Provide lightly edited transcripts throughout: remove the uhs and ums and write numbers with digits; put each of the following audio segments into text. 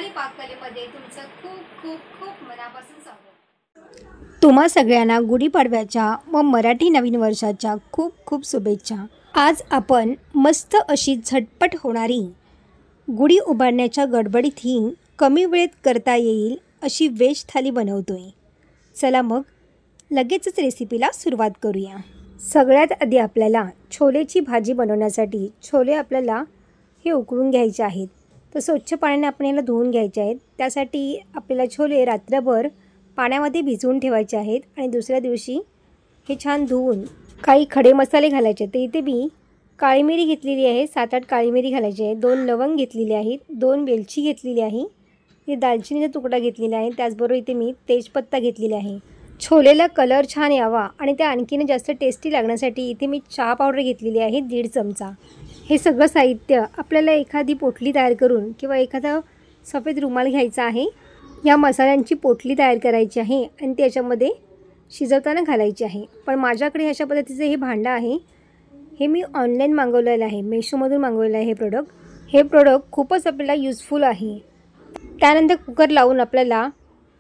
रुमाली पाककलेमध्ये तुमचं खूप खूप खूप मनापासून स्वागत। तुम्हा सगळ्यांना गुढीपाडव्याच्या व मराठी नवीन वर्षाच्या खूप खूप शुभेच्छा। आज आपण मस्त अशी झटपट होणारी गुढी उभारण्याच्या गडबडीत ही कमी वेळेत करता येईल अशी व्हेज थाली बनवतोय। चला मग लगेचच रेसिपीला सुरुवात करूया। सगळ्यात आधी आपल्याला छोलेची भाजी बनवण्यासाठी छोले आपल्याला हे उकळून घ्यायचे आहेत। तर स्वच्छ पाण्याने आपण याला धुवून घ्यायचे आहेत। त्यासाठी आपल्याला छोले रात्रभर पाण्यामध्ये भिजवून ठेवायचे आहेत आणि दुसऱ्या दिवशी हे छान धुवून काही खडे मसाले घालायचे। तर इथे मी काळी मिरी घेतलेली आहे, 7-8 काळी मिरी घालायची आहे, 2 लवंग घेतलेली आहेत, 2 वेलची घेतलेली आहे, हे दालचिनीचा तुकडा घेतलेला आहे, त्याचबरोबर इथे मी तेजपत्ता घेतलेला आहे। छोलेला कलर छान यावा आणि ते आणखीन जास्त टेस्टी लागण्यासाठी इथे मी चहा पावडर घेतलेली आहे 1.5 चमचा। हे सगळं साहित्य आपल्याला एखादी पोटली तयार करून किंवा एखादा सफेद रुमाल घ्यायचा आहे। या मसाल्यांची पोटली तयार करायची आहे आणि त्याच्यामध्ये शिजवताना घालायची आहे। पण माझ्याकडे अशा पद्धतीचे हे भांडं आहे, हे मी ऑनलाईन मागवलेलं आहे, मेशोमधून मागवलेलं आहे हे प्रोडक्ट खूपच आपल्याला यूजफुल आहे। त्यानंतर कुकर लावून आपल्याला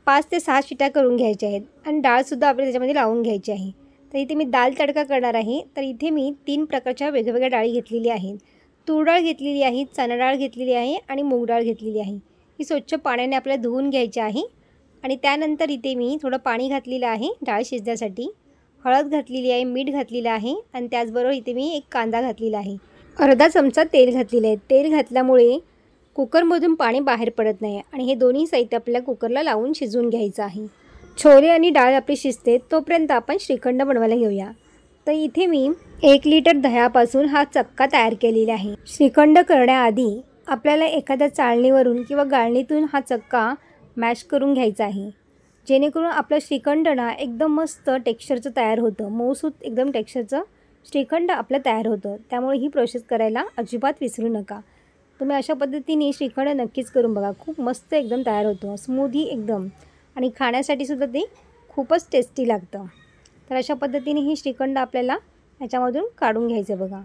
5 ते 6 शिट्या करून घ्यायच्या आहेत आणि डाळसुद्धा आपल्याला त्याच्यामध्ये लावून घ्यायची आहे। तर इथे मी दाल तडका करणार आहे। तर इथे मी 3 प्रकारच्या वेगवेगळ्या डाळी घेतलेली आहेत। तूर डाळ घेतलेली आहे, चणा डाळ घेतलेली आहे आणि मूग डाळ घेतलेली आहे। ही स्वच्छ पाण्याने आपल्याला धुवून घ्यायची आहे आणि त्यानंतर इथे मी थोडं पाणी घातलेलं आहे डाळ शिजण्यासाठी, हळद घातलेली आहे, मीठ घातलेलं आहे आणि त्याचबरोबर इथे मी एक कांदा घातलेला आहे, अर्धा चमचा तेल घातलेलं आहे। तेल घातल्यामुळे कुकरमधून पाणी बाहेर पडत नाही आणि हे दोन्ही साहित्य आपल्याला कुकरला लावून शिजवून घ्यायचं आहे। छोले आणि डाळ आपली शिजते तोपर्यंत आपण श्रीखंड बनवायला घेऊया। तर इथे मी 1 लिटर दह्यापासून हा चक्का तयार केलेला आहे। श्रीखंड करण्याआधी आपल्याला एखाद्या चाळणीवरून किंवा गाळणीतून हा चक्का मॅश करून घ्यायचा आहे, जेणेकरून आपलं श्रीखंड ना एकदम मस्त टेक्स्चरचं तयार होतं, मऊसूत एकदम टेक्स्चरचं श्रीखंड आपलं तयार होतं। त्यामुळे ही प्रोसेस करायला अजिबात विसरू नका। तुम्ही अशा पद्धतीने श्रीखंड नक्कीच करून बघा, खूप मस्त एकदम तयार होतं, स्मूदी एकदम, आणि खाण्यासाठी सुद्धा ते खूपच टेस्टी लागतं। तर अशा पद्धतीने ही श्रीखंड आपल्याला याच्यामधून काढून घ्यायचं बघा।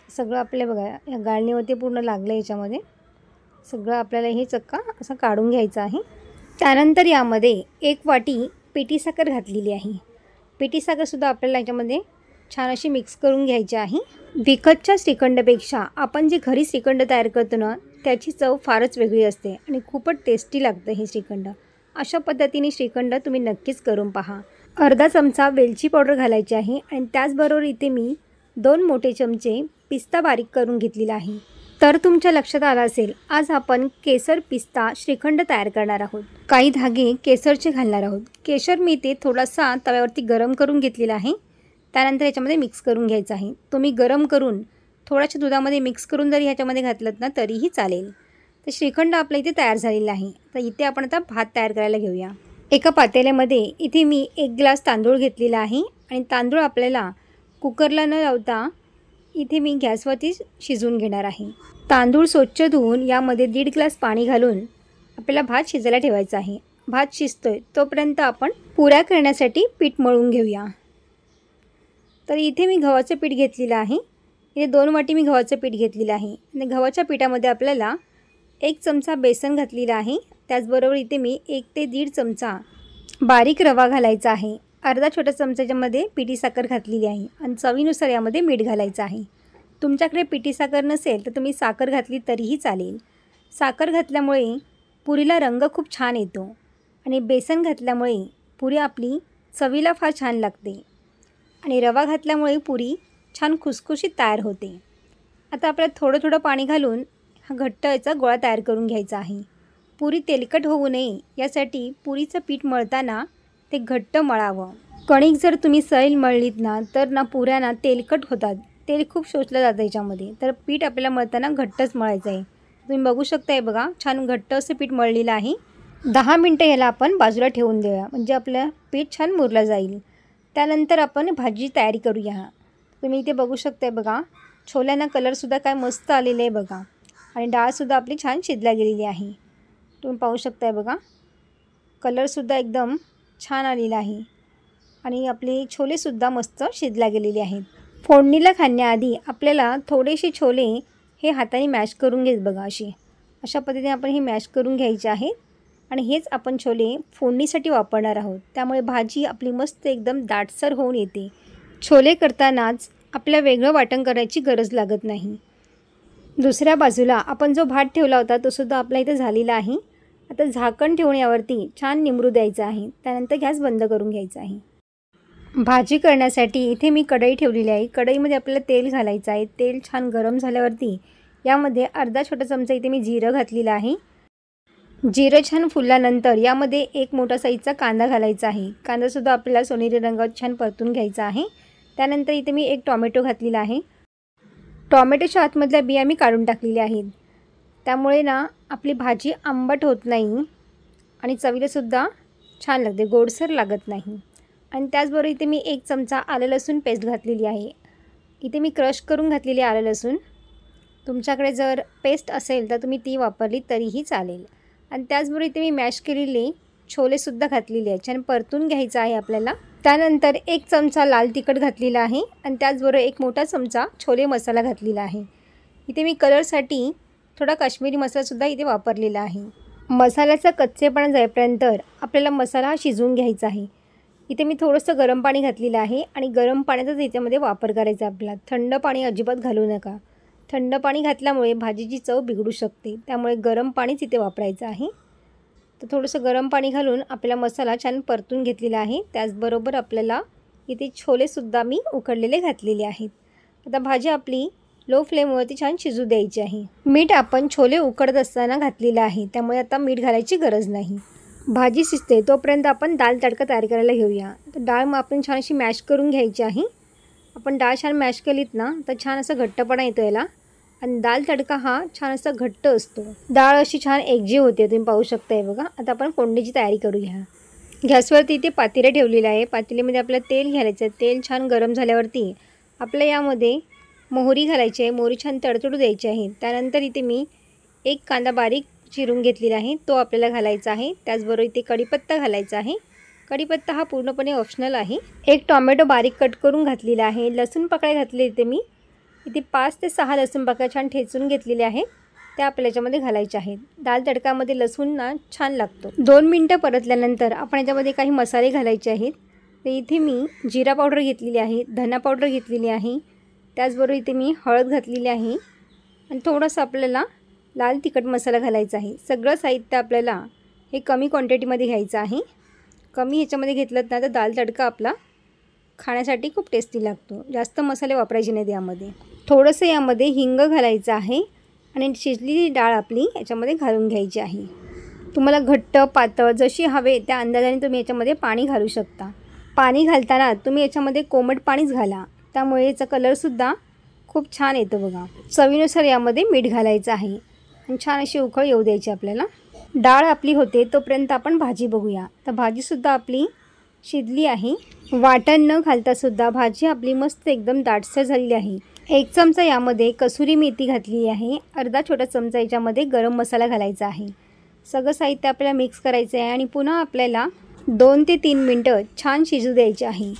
सगळं आपल्याला बघा या गाळणीवरती पूर्ण लागलं, याच्यामध्ये सगळं आपल्याला हे चक्का असं काढून घ्यायचं आहे। त्यानंतर यामध्ये 1 वाटी पिठी साखर घातलेली आहे। पिठी साखरसुद्धा आपल्याला याच्यामध्ये छान अशी मिक्स करून घ्यायची आहे। विकतच्या श्रीखंडपेक्षा आपण जे घरी श्रीखंड तयार करतो ना, त्याची चव फारच वेगळी असते आणि खूपच टेस्टी लागतं हे श्रीखंड। अशा पद्धतीने श्रीखंड तुम्ही नक्कीच करून पहा। अर्धा चमचा वेलची पावडर घालायची आहे आणि त्याचबरोबर इथे मी 2 मोठे चमचे पिस्ता बारीक करून घेतलेला आहे। तर तुमच्या लक्षात आलं असेल, आज आपण केसर पिस्ता श्रीखंड तयार करणार आहोत। काही धागे केसरचे घालणार आहोत। केशर मी ते थोडासा तव्यावरती गरम करून घेतलेला आहे, त्यानंतर याच्यामध्ये मिक्स करून घ्यायचं आहे। तुम्ही गरम करून थोड्याशा दुधामध्ये मिक्स करून जरी ह्याच्यामध्ये घातलं ना तरीही चालेल। तर श्रीखंड आपल्या इथे तयार झालेला आहे। तर इथे आपण आता भात तयार करायला घेऊया। एका पातेल्यामध्ये इथे मी 1 ग्लास तांदूळ घेतलेला आहे आणि तांदूळ आपल्याला कुकरला न लावता इथे मी गॅसवरती शिजवून घेणार आहे। तांदूळ स्वच्छ धुवून यामध्ये 1.5 ग्लास पाणी घालून आपल्याला भात शिजायला ठेवायचा आहे। भात शिजतोय तोपर्यंत आपण पुऱ्या करण्यासाठी पीठ मळून घेऊया। तर इथे मी गव्हाचं पीठ घेतलेलं आहे, इथे 2 वाटी मी गव्हाचं पीठ घेतलेलं आहे आणि गव्हाच्या पिठामध्ये आपल्याला 1 चमचा बेसन घातलेला आहे, त्याचबरोबर इथे मी 1 ते 1.5 चमचा बारीक रवा घालायचा आहे, अर्धा छोटा चमच्यामध्ये पिठी साखर घातलेली आहे आणि चवीनुसार यामध्ये मीठ घालायचं आहे। तुमच्याकडे पिठी साखर नसेल तर तुम्ही साखर घातली तरीही चालेल। साखर घातल्यामुळे पुरीला रंग खूप छान येतो आणि बेसन घातल्यामुळे पुरी आपली चवीला फार छान लागते आणि रवा घातल्यामुळे पुरी छान खुसखुशीत तयार होते। आता आपल्याला थोडं थोडं पाणी घालून हा घट्ट याचा गोळा तयार करून घ्यायचा आहे। पुरी तेलकट होऊ नये यासाठी पुरीचं पीठ मळताना ते घट्ट मळावं। कणिक जर तुम्ही सैल मळलीत ना तर ना पुऱ्या ना तेलकट होतात, तेल खूप शोषलं जातं याच्यामध्ये। तर पीठ आपल्याला मळताना घट्टच मळायचं आहे। तुम्ही बघू शकताय बघा, छान घट्ट असं पीठ मळलेलं आहे। 10 मिनटं याला आपण बाजूला ठेवून देऊया, म्हणजे आपलं पीठ छान मुरलं जाईल। त्यानंतर आपण भाजी तयारी करूया। तुम्ही इथे बघू शकताय बघा, छोल्यांना कलरसुद्धा काय मस्त आलेलं आहे बघा आणि डाळसुद्धा आपली छान शिजल्या गेलेली आहे। तुम्ही पाहू शकताय बघा, कलरसुद्धा एकदम छान आलेला आहे आणि आपले छोलेसुद्धा मस्त शिजल्या गेलेले आहेत। फोडणीला घालण्याआधी आपल्याला थोडेसे छोले हे हाताने मॅश करून घेत बघा अशी, अशा पद्धतीने आपण हे मॅश करून घ्यायचे आहे आणि हेच आपण छोले फोडणीसाठी वापरणार आहोत. त्यामुळे भाजी आपली मस्त एकदम दाटसर होऊन येते. छोले करतानाच आपल्या वेगळं वाटण करायची गरज लागत नाही. दुसऱ्या बाजूला आपण जो भात ठेवला होता तो सुद्धा आपल्या इथे झालेला आहे. आता झाकण ठेवून यावरती छान निमरू द्यायचं आहे. त्यानंतर गॅस बंद करून घ्यायचा आहे. भाजी करण्यासाठी इथे मी कढई ठेवलेली आहे. कढईमध्ये आपल्याला तेल घालायचं आहे. तेल छान गरम झाल्यावरती यामध्ये अर्धा छोटा चमचा इथे मी जिरं घातलेलं आहे. जिरं छान फुलल्यानंतर यामध्ये एक मोठा साईजचा कांदा घालायचा आहे. कांदासुद्धा आपल्याला सोनेरी रंगात छान परतून घ्यायचा आहे. त्यानंतर इथे मी एक टोमॅटो घातलेला आहे. टोमॅटोच्या आतमधल्या बिया मी काढून टाकलेल्या आहेत. त्यामुळे ना आपली भाजी आंबट होत नाही आणि चवीलासुद्धा छान लागते, गोडसर लागत नाही. आणि त्याचबरोबर इथे मी एक चमचा आलं लसूण पेस्ट घातलेली आहे. इथे मी क्रश करून घातलेली आलं लसूण. तुमच्याकडे जर पेस्ट असेल तर तुम्ही ती वापरली तरीही चालेल. आणि त्याचबरोबर इथे मी मॅश केलेले छोलेसुद्धा घातलेले आहेत. छान परतून घ्यायचं आहे आपल्याला. त्यानंतर एक चमचा लाल तिखट घातलेला आहे आणि त्याचबरोबर एक मोठा चमचा छोले मसाला घातलेला आहे. इथे मी कलरसाठी थोडा काश्मीरी मसालासुद्धा इथे वापरलेला आहे. मसाल्याचा कच्चेपणा जाईपर्यंत आपल्याला मसाला शिजवून घ्यायचा आहे. इथे मी थोडंसं गरम पाणी घातलेलं आहे आणि गरम पाण्याचाच याच्यामध्ये वापर करायचा आपल्याला. थंड पाणी अजिबात घालू नका. थंड पाणी घातल्यामुळे भाजीची चव बिघडू शकते. त्यामुळे गरम पाणीच इथे वापरायचं आहे. तर थोडंसं गरम पाणी घालून आपला मसाला छान परतून घेतलेला आहे. त्याचबरोबर आपल्याला इथे छोलेसुद्धा मी उकडलेले घातलेले आहेत. आता भाजी आपली लो फ्लेमवरती छान शिजू द्यायची आहे. मीठ आपण छोले उकडत असताना घातलेलं आहे. त्यामुळे आता मीठ घालायची गरज नाही. भाजी शिजते तोपर्यंत आपण डाळ तडका तयार करायला घेऊया. तर डाळ मग आपण छान अशी मॅश करून घ्यायची आहे. आपण डाळ छान मॅश केलीत ना तर छान असा घट्टपणा येतो याला. आणि दाल तडका हा छान असा घट्ट असतो. डाळ अशी छान एकजीव होते, तुम्ही पाहू शकताय बघा. आता आपण फोडणीची तयारी करूया. गॅसवरती इथे पातेलं ठेवलेलं आहे. पातेल्यामध्ये आपल्याला तेल घालायचं आहे. तेल छान गरम झाल्यावरती आपल्या यामध्ये मोहरी घालायची आहे. मोहरी छान तडतडू द्यायची आहे. त्यानंतर इथे मी एक कांदा बारीक चिरून घेतलेला आहे, तो आपल्याला घालायचा आहे. त्याचबरोबर इथे कढीपत्ता घालायचा आहे. कढीपत्ता हा पूर्णपणे ऑप्शनल आहे. एक टोमॅटो बारीक कट करून घातलेला आहे. लसूण पाकळ्या घातले इथे मी. इथे 5 ते 6 लसूण पाकळ्या छान ठेचून घेतलेले आहेत, त्या आपल्या याच्यामध्ये घालायच्या आहेत. दाल तडकामध्ये लसूण ना छान लागतो. 2 मिनटं परतल्यानंतर आपण याच्यामध्ये काही मसाले घालायचे आहेत. तर इथे मी जिरा पावडर घेतलेली आहे, धना पावडर घेतलेली आहे. त्याचबरोबर इथे मी हळद घातलेली आहे आणि थोडंसं आपल्याला लाल तिखट मसाला घालायचा आहे. सगळं साहित्य आपल्याला हे कमी क्वांटिटीमध्ये घ्यायचं आहे. कमी ह्याच्यामध्ये घेतलं ना तर दाल तडका आपला खाण्यासाठी खूप टेस्टी लागतो. जास्त मसाले वापरायचे नाहीत यामध्ये. थोडंसं यामध्ये हिंग घालायचं आहे आणि शिजलेली डाळ आपली याच्यामध्ये घालून घ्यायची आहे. तुम्हाला घट्ट पातळ जशी हवे त्या अंदाजाने तुम्ही याच्यामध्ये पाणी घालू शकता. पाणी घालताना तुम्ही याच्यामध्ये कोमट पाणीच घाला, त्यामुळे याचा कलरसुद्धा खूप छान येतो बघा. चवीनुसार यामध्ये मीठ घालायचं आहे आणि छान अशी उकळ येऊ द्यायची आपल्याला. डाळ आपली होते तोपर्यंत आपण भाजी बघूया. तर भाजीसुद्धा आपली शिजली आहे. वाटण न घालतासुद्धा भाजी आपली मस्त एकदम दाटसर झालेली आहे. 1 चमचा यामध्ये कसुरी मेथी घातली आहे. अर्धा छोटा चमचा याच्यामध्ये गरम मसाला घालायचा आहे. सगळं साहित्य आपल्याला मिक्स करायचं आहे आणि पुन्हा आपल्याला 2 ते 3 मिनटं छान शिजू द्यायची आहे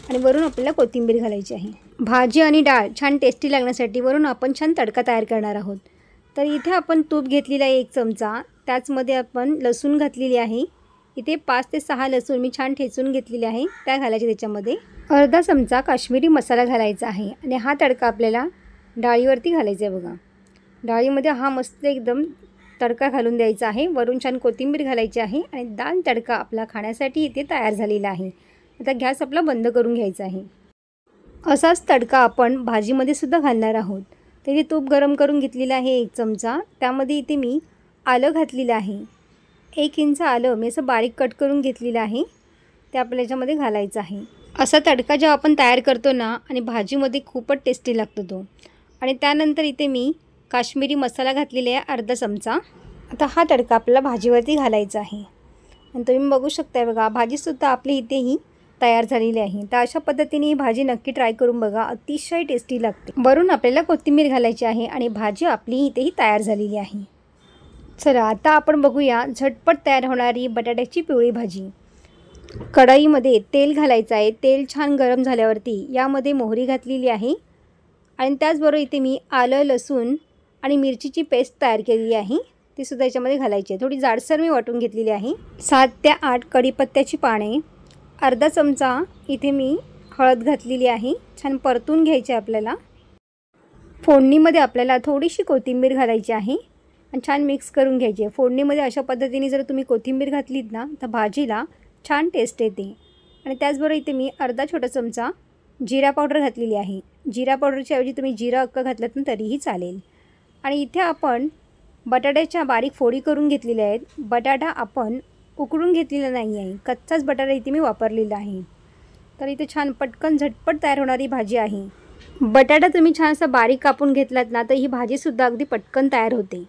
आणि वरून आपल्याला कोथिंबीर घालायची आहे. भाजी आणि डाळ छान टेस्टी लागण्यासाठी वरून आपण छान तडका तयार करणार आहोत. तर इथे आपण तूप घेतलेला आहे 1 चमचा. त्याचमध्ये आपण लसूण घातलेली आहे. इथे 5 ते 6 लसूण मी छान ठेचून घेतलेले आहे, त्या घालायचे त्याच्यामध्ये. अर्धा चमचा काश्मीरी मसाला घालायचा आहे आणि हा तडका आपल्याला डाळीवरती घालायचा आहे बघा. डाळीमध्ये हा मस्त एकदम तडका घालून द्यायचा आहे. वरून छान कोथिंबीर घालायची आहे आणि दाल तडका आपला खाण्यासाठी इथे तयार झालेला आहे. आता गॅस आपला बंद करून घ्यायचा आहे. असाच तडका आपण भाजीमध्ये सुद्धा घालणार आहोत. तर इथे तूप गरम करून घेतलेलं आहे 1 चमचा. त्यामध्ये इथे मी आलं घातलेलं आहे. 1 इंच आलं मी असं बारीक कट करून घेतलेलं आहे, ते आपल्या याच्यामध्ये घालायचं आहे. असा तडका जेव्हा आपण तयार करतो ना आणि भाजीमध्ये खूपच टेस्टी लागतो तो. आणि त्यानंतर इथे मी काश्मीरी मसाला घातलेला आहे अर्धा चमचा. आता हा तडका आपल्याला भाजीवरती घालायचा आहे आणि तुम्ही बघू शकताय बघा, भाजीसुद्धा आपली इथेही तयार झालेली आहे. तर अशा पद्धतीने ही भाजी नक्की ट्राय करून बघा, अतिशय टेस्टी लागते. वरून आपल्याला कोथिंबीर घालायची आहे आणि भाजी आपली इथेही तयार झालेली आहे. चला आता आपण बघूया झटपट तयार होणारी बटाट्याची पिवळी भाजी. कढईमध्ये तेल घालायचं आहे. तेल छान गरम झाल्यावरती यामध्ये मोहरी घातलेली आहे आणि त्याचबरोबर इथे मी आलं लसूण आणि मिरचीची पेस्ट तयार केलेली आहे, तीसुद्धा याच्यामध्ये घालायची आहे. थोडी जाडसर मी वाटून घेतलेली आहे. 7 ते 8 कढीपत्त्याची पाने, अर्धा चमचा इथे मी हळद घातलेली आहे. छान परतून घ्यायची आपल्याला. फोडणीमध्ये आपल्याला थोडीशी कोथिंबीर घालायची आहे आणि छान मिक्स करून घ्यायची आहे. फोडणीमध्ये अशा पद्धतीने जर तुम्ही कोथिंबीर घातलीत ना तर भाजीला छान टेस्ट येते. आणि त्याचबरोबर इथे मी अर्धा छोटा चमचा जिरा पावडर घातलेली आहे. जिरा पावडरच्या ऐवजी तुम्ही जिरा अक्का घातलात ना तरीही चालेल. आणि इथे आपण बटाट्याच्या बारीक फोडी करून घेतलेल्या आहेत. बटाटा आपण उकडून घेतलेला नाही आहे, कच्चाच बटाटा इथे मी वापरलेला आहे. तर इथे छान पटकन झटपट तयार होणारी भाजी आहे. बटाटा तुम्ही छान असा बारीक कापून घेतलात ना तर ही भाजीसुद्धा अगदी पटकन तयार होते.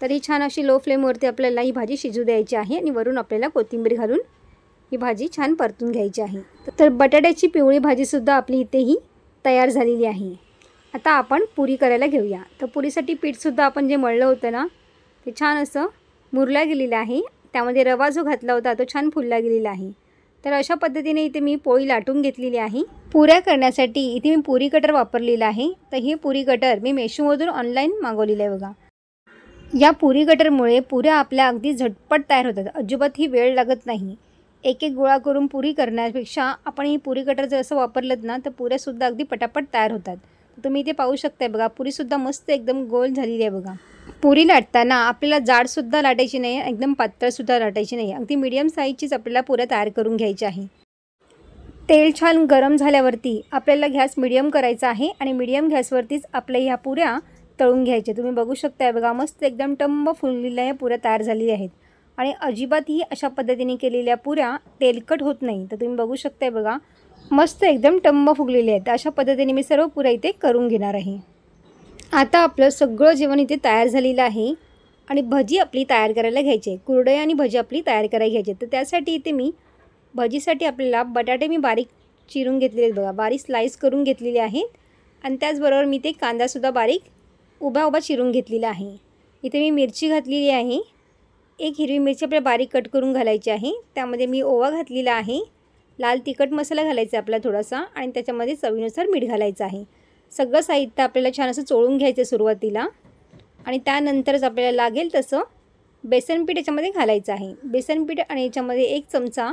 तर ही छान अशी लो फ्लेमवरती आपल्याला ही भाजी शिजू द्यायची आहे आणि वरून आपल्याला कोथिंबीर घालून ही भाजी छान परतून घ्यायची आहे. तर बटाट्याची पिवळी भाजीसुद्धा आपली इथेही तयार झालेली आहे. आता आपण पुरी करायला घेऊया. तर पुरीसाठी पीठसुद्धा आपण जे मळलं होतं ना ते छान असं मुरला गेलेलं आहे. त्यामध्ये रवा जो घातला होता तो छान फुलला गेलेला आहे. तर अशा पद्धतीने इथे मी पोळी लाटून घेतलेली आहे. पुऱ्या करण्यासाठी इथे मी पुरी कटर वापरलेला आहे. तर हे पुरी कटर मी मेशोमधून ऑनलाईन मागवलेलं आहे बघा. या पुरी कटरमुळे पुऱ्या आपल्या अगदी झटपट तयार होतात. अजिबात ही वेळ लागत नाही. एक एक गोळा करून पुरी करण्यापेक्षा आपण ही पुरी कटर जर असं वापरलं ना तर पुऱ्यासुद्धा अगदी पटापट तयार होतात. तुम्ही इथे पाहू शकताय बघा, पुरीसुद्धा मस्त एकदम गोल झालेली आहे बघा. पुरी लाटताना आपल्याला जाडसुद्धा लाटायची नाही, एकदम पातळसुद्धा लाटायची नाही. अगदी मीडियम साईजचीच आपल्याला पुऱ्या तयार करून घ्यायची आहे. तेल छान गरम झाल्यावरती आपल्याला गॅस मीडियम करायचा आहे आणि मीडियम गॅसवरतीच आपल्या ह्या पुऱ्या तळून घ्यायच्या. तुम्ही बघू शकताय बघा, मस्त एकदम टम्म फुललेल्या ह्या पुऱ्या तयार झालेल्या आहेत. आणि अजिबातही अशा पद्धतीने केलेल्या पुऱ्या तेलकट होत नाही. तर तुम्ही बघू शकताय बघा, मस्त एकदम टम्म फुगलेले आहेत. अशा पद्धतीने मी सर्व पुऱ्या इथे करून घेणार आहे. आता आपलं सगळं जेवण इथे तयार झालेलं आहे आणि भजी आपली तयार करायला घ्यायची आहे. कुरडई आणि भजी आपली तयार करायला घ्यायची आहे. तर त्यासाठी इथे मी भजीसाठी आपल्याला बटाटे मी बारीक चिरून घेतलेले आहेत बघा, बारीक स्लाईस करून घेतलेले आहेत. आणि त्याचबरोबर मी ते कांदासुद्धा बारीक उभा उभा चिरून घेतलेला आहे. इथे मी मिरची घातलेली आहे. एक हिरवी मिरची आपल्याला बारीक कट करून घालायची आहे. त्यामध्ये मी ओवा घातलेला आहे. लाल तिखट मसाला घालायचा आपल्याला थोडासा आणि त्याच्यामध्ये चवीनुसार मीठ घालायचं आहे. सगळं साहित्य आपल्याला छान असं चोळून घ्यायचं सुरुवातीला आणि त्यानंतरच आपल्याला लागेल तसं बेसनपीठ याच्यामध्ये घालायचं आहे. बेसनपीठ आणि याच्यामध्ये 1 चमचा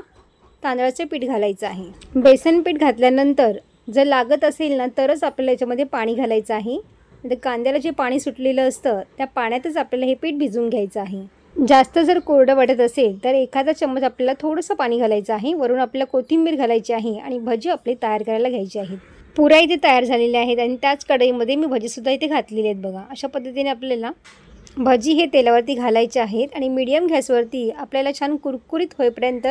तांदळाचे पीठ घालायचं आहे. बेसनपीठ घातल्यानंतर जर लागत असेल ना तरच आपल्याला याच्यामध्ये पाणी घालायचं आहे. म्हणजे कांद्याला जे पाणी सुटलेलं असतं त्या पाण्यातच आपल्याला हे पीठ भिजवून घ्यायचं आहे. जास्त जर कोरडं वाटत असेल तर एखादा चम्मच आपल्याला थोडंसं पाणी घालायचं आहे. वरून आपल्याला कोथिंबीर घालायची आहे आणि भजी आपली तयार करायला घ्यायची आहेत. पुऱ्या इथे तयार झालेल्या आहेत आणि त्याच कढईमध्ये मी भजीसुद्धा इथे घातलेली आहेत बघा. अशा पद्धतीने आपल्याला भजी हे तेलावरती घालायचे आहेत आणि मीडियम गॅसवरती आपल्याला छान कुरकुरीत होईपर्यंत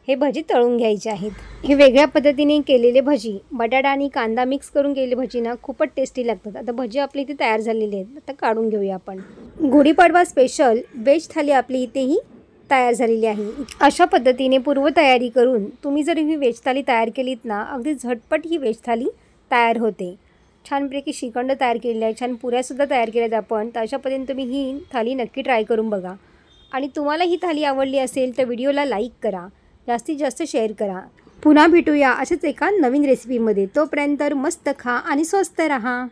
हे भजी तळून घ्यायचे आहेत. हे वेगळ्या पद्धतीने केलेले भजी, बटाटा आणि कांदा मिक्स करून केलेले भजी ना खूपच टेस्टी लागतात. आता भजी आपली इथे तयार झालेली आहेत. आता काढून घेऊया आपण. गुढीपाडवा स्पेशल व्हेज थाली आपली इथेही तयार झालेली आहे. अशा पद्धतीने पूर्वतयारी करून तुम्ही जर ही व्हेज थाली तयार केलीत ना अगदी झटपट ही व्हेज थाली तयार होते. छानपैकी श्रीखंड तयार केलेलं आहे, छान पुऱ्यासुद्धा तयार केल्या आहेत आपण. तर अशा पद्धतीने तुम्ही ही थाली नक्की ट्राय करून बघा. आणि तुम्हाला ही थाली आवडली असेल तर व्हिडिओला लाईक करा, जास्तीत जास्त शेअर करा. पुन्हा भेटूया अशाच एका नवीन रेसिपीमध्ये. तोपर्यंत मस्त खा आणि स्वस्त राहा.